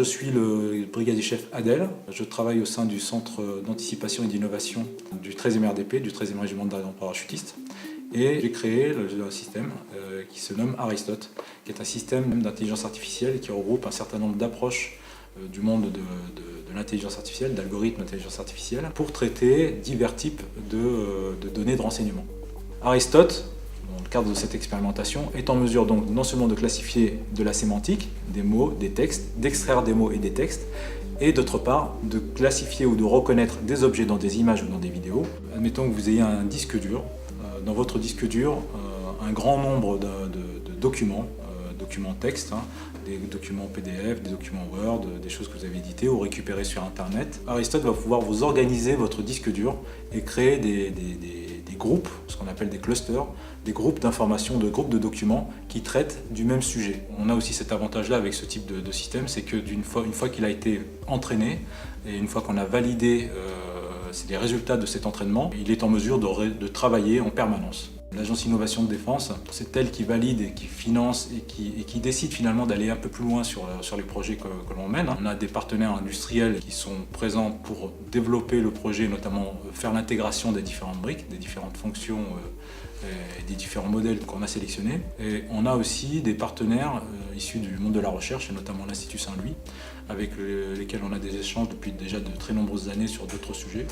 suis le brigadier chef Adel. Je travaille au sein du centre d'anticipation et d'innovation du 13e RDP, du 13e régiment d'armement parachutiste. Et j'ai créé un système qui se nomme Aristote, qui est un système d'intelligence artificielle qui regroupe un certain nombre d'approches du monde de l'intelligence artificielle, d'algorithmes d'intelligence artificielle, pour traiter divers types de données de renseignement. Aristote, dans le cadre de cette expérimentation, est en mesure donc non seulement de classifier de la sémantique, des mots, des textes, d'extraire des mots et des textes, et d'autre part de classifier ou de reconnaître des objets dans des images ou dans des vidéos. Admettons que vous ayez un disque dur, dans votre disque dur, un grand nombre de documents, documents texte, des documents PDF, des documents Word, des choses que vous avez éditées ou récupérées sur Internet. Aristote va pouvoir vous organiser votre disque dur et créer des groupes, ce qu'on appelle des clusters, des groupes d'informations, de groupes de documents qui traitent du même sujet. On a aussi cet avantage-là avec ce type de système, c'est que une fois qu'il a été entraîné et une fois qu'on a validé les résultats de cet entraînement, il est en mesure de travailler en permanence. L'Agence Innovation de Défense, c'est elle qui valide et qui finance et qui décide finalement d'aller un peu plus loin sur les projets que l'on mène. On a des partenaires industriels qui sont présents pour développer le projet, notamment faire l'intégration des différentes briques, des différentes fonctions et des différents modèles qu'on a sélectionnés. Et on a aussi des partenaires issus du monde de la recherche, et notamment l'Institut Saint-Louis, avec lesquels on a des échanges depuis déjà de très nombreuses années sur d'autres sujets.